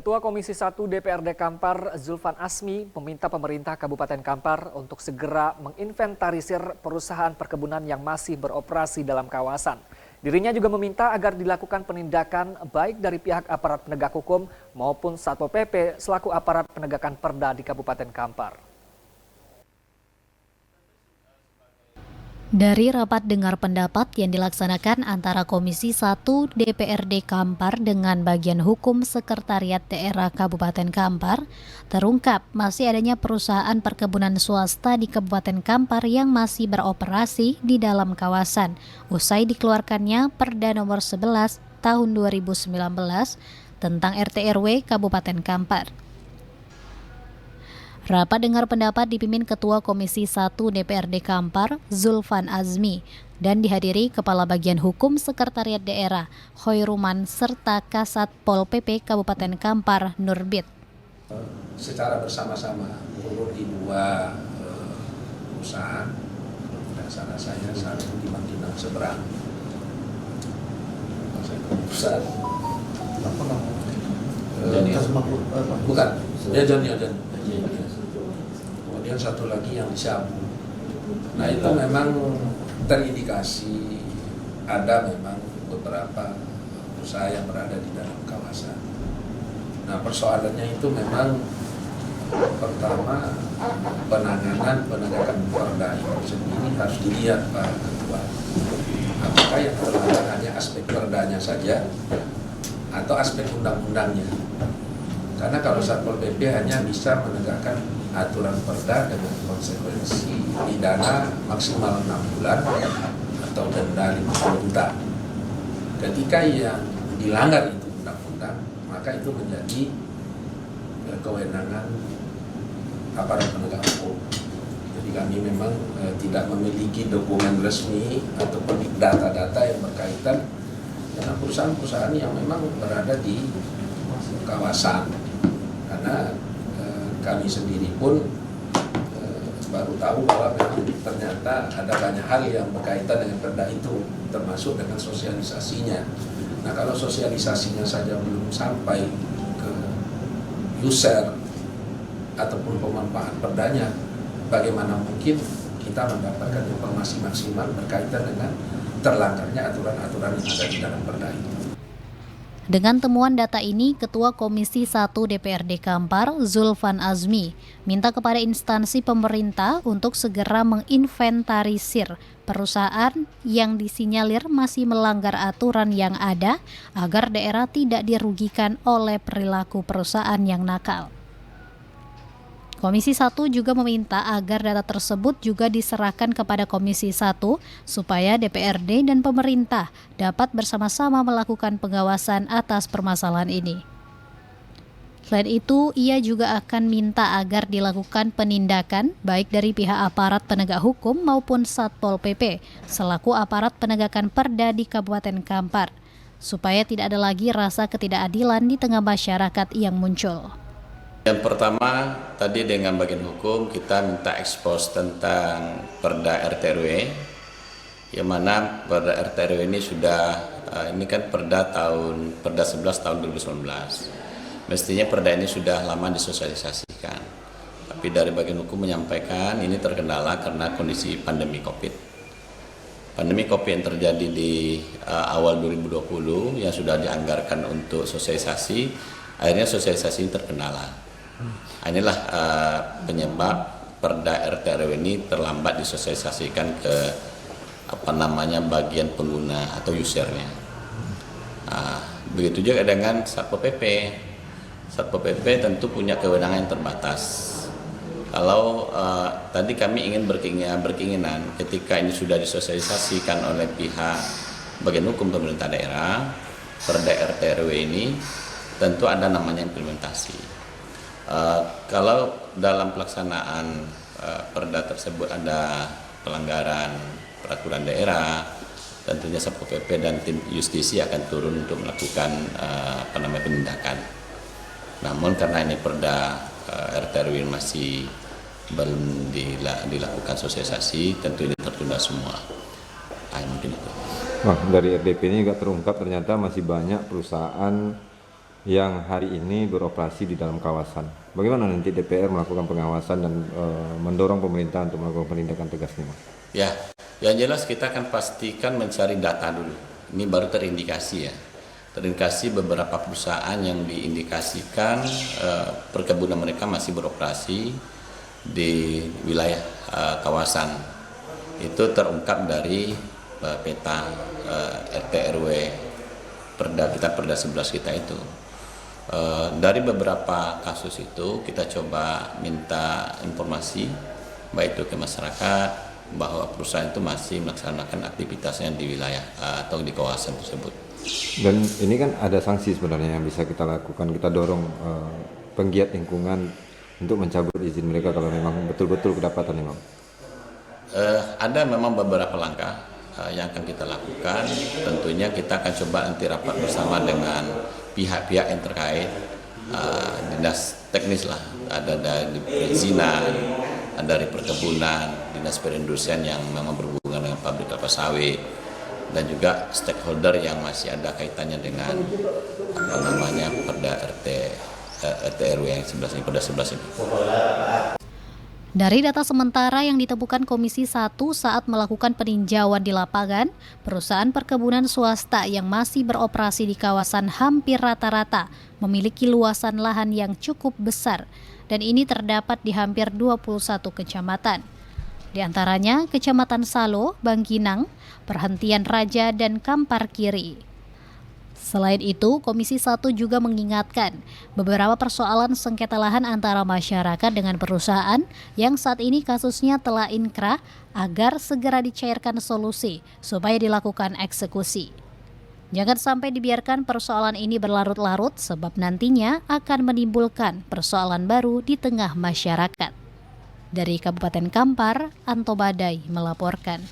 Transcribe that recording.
Ketua Komisi 1 DPRD Kampar, Zulfan Azmi, meminta pemerintah Kabupaten Kampar untuk segera menginventarisir perusahaan perkebunan yang masih beroperasi dalam kawasan. Dirinya juga meminta agar dilakukan penindakan baik dari pihak aparat penegak hukum maupun Satpol PP selaku aparat penegakan perda di Kabupaten Kampar. Dari rapat dengar pendapat yang dilaksanakan antara Komisi 1 DPRD Kampar dengan bagian hukum Sekretariat Daerah Kabupaten Kampar, terungkap masih adanya perusahaan perkebunan swasta di Kabupaten Kampar yang masih beroperasi di dalam kawasan, usai dikeluarkannya Perda Nomor 11 Tahun 2019 tentang RT/RW Kabupaten Kampar. Rapat dengar pendapat dipimpin Ketua Komisi 1 DPRD Kampar, Zulfan Azmi, dan dihadiri Kepala Bagian Hukum Sekretariat Daerah, Khoiruman, serta Kasat Pol PP Kabupaten Kampar, Nurbit. Secara bersama-sama turun di dua perusahaan, dan sana saya satu di Mantinang seberang. Perusahaan apa namanya? Bukan, ya Joni. Kemudian satu lagi yang di Syabu. Nah itu memang terindikasi ada memang beberapa usaha yang berada di dalam kawasan. Nah persoalannya itu memang pertama penegakan perda itu sendiri harus dilihat Pak Ketua. Apakah yang terlihat hanya aspek perdanya saja atau aspek undang-undangnya? Karena kalau Satpol PP hanya bisa menegakkan aturan perda dengan konsekuensi pidana maksimal 6 bulan atau denda 50 juta. Ketika yang dilanggar itu undang-undang, maka itu menjadi kewenangan aparat penegak hukum. Jadi kami memang tidak memiliki dokumen resmi ataupun data-data yang berkaitan dengan perusahaan-perusahaan yang memang berada di kawasan. Karena kami sendiri pun baru tahu bahwa memang ternyata ada banyak hal yang berkaitan dengan perda itu, termasuk dengan sosialisasinya. Nah kalau sosialisasinya saja belum sampai ke user ataupun pemanfaat perdanya, bagaimana mungkin kita mendapatkan informasi maksimal berkaitan dengan terlanggarnya aturan-aturan yang ada di dalam perda itu. Dengan temuan data ini, Ketua Komisi 1 DPRD Kampar, Zulfan Azmi, minta kepada instansi pemerintah untuk segera menginventarisir perusahaan yang disinyalir masih melanggar aturan yang ada agar daerah tidak dirugikan oleh perilaku perusahaan yang nakal. Komisi 1 juga meminta agar data tersebut juga diserahkan kepada Komisi 1 supaya DPRD dan pemerintah dapat bersama-sama melakukan pengawasan atas permasalahan ini. Selain itu, ia juga akan minta agar dilakukan penindakan baik dari pihak aparat penegak hukum maupun Satpol PP selaku aparat penegakan perda di Kabupaten Kampar, supaya tidak ada lagi rasa ketidakadilan di tengah masyarakat yang muncul. Yang pertama, tadi dengan bagian hukum kita minta ekspos tentang Perda RT/RW, yang mana Perda RT/RW ini sudah, ini kan Perda 11 tahun 2019. Mestinya Perda ini sudah lama disosialisasikan. Tapi dari bagian hukum menyampaikan ini terkendala karena kondisi pandemi COVID. Pandemi COVID yang terjadi di awal 2020 yang sudah dianggarkan untuk sosialisasi, akhirnya sosialisasi ini terkendala. Inilah penyebab Perda RT/RW ini terlambat disosialisasikan ke bagian pengguna atau usernya. Begitu juga dengan Satpol PP. Satpol PP tentu punya kewenangan yang terbatas. Kalau tadi kami ingin berkeinginan ketika ini sudah disosialisasikan oleh pihak bagian hukum pemerintah daerah, Perda RT/RW ini tentu ada namanya implementasi. Kalau dalam pelaksanaan perda tersebut ada pelanggaran peraturan daerah, tentunya Satpol PP dan tim justisi akan turun untuk melakukan penindakan. Namun karena ini perda RT/RW masih belum dilakukan sosialisasi, tentu ini tertunda semua. Mungkin itu. Dari RDP ini juga terungkap ternyata masih banyak perusahaan yang hari ini beroperasi di dalam kawasan. Bagaimana nanti DPR melakukan pengawasan dan mendorong pemerintah untuk melakukan penindakan tegas ini? Ya, yang jelas kita akan pastikan mencari data dulu. Ini baru terindikasi ya. Terindikasi beberapa perusahaan yang diindikasikan perkebunan mereka masih beroperasi di wilayah kawasan. Itu terungkap dari peta RT RW Perda 11 kita itu. Dari beberapa kasus itu kita coba minta informasi baik itu ke masyarakat bahwa perusahaan itu masih melaksanakan aktivitasnya di wilayah atau di kawasan tersebut. Dan ini kan ada sanksi sebenarnya yang bisa kita lakukan. Kita dorong penggiat lingkungan untuk mencabut izin mereka kalau memang betul-betul kedapatan memang. Ada memang beberapa langkah yang akan kita lakukan. Tentunya kita akan coba nanti rapat bersama dengan pihak-pihak yang terkait, dinas teknis lah, ada dari perizinan, ada dari perkebunan, dinas perindustrian yang memang berhubungan dengan pabrik kelapa sawit, dan juga stakeholder yang masih ada kaitannya dengan Perda RT RW yang 11 ini, Perda 11 ini. Dari data sementara yang ditemukan Komisi 1 saat melakukan peninjauan di lapangan, perusahaan perkebunan swasta yang masih beroperasi di kawasan hampir rata-rata memiliki luasan lahan yang cukup besar, dan ini terdapat di hampir 21 kecamatan. Di antaranya Kecamatan Salo, Bangkinang, Perhentian Raja, dan Kampar Kiri. Selain itu, Komisi 1 juga mengingatkan beberapa persoalan sengketa lahan antara masyarakat dengan perusahaan yang saat ini kasusnya telah inkrah agar segera dicairkan solusi supaya dilakukan eksekusi. Jangan sampai dibiarkan persoalan ini berlarut-larut sebab nantinya akan menimbulkan persoalan baru di tengah masyarakat. Dari Kabupaten Kampar, Anto Badai melaporkan.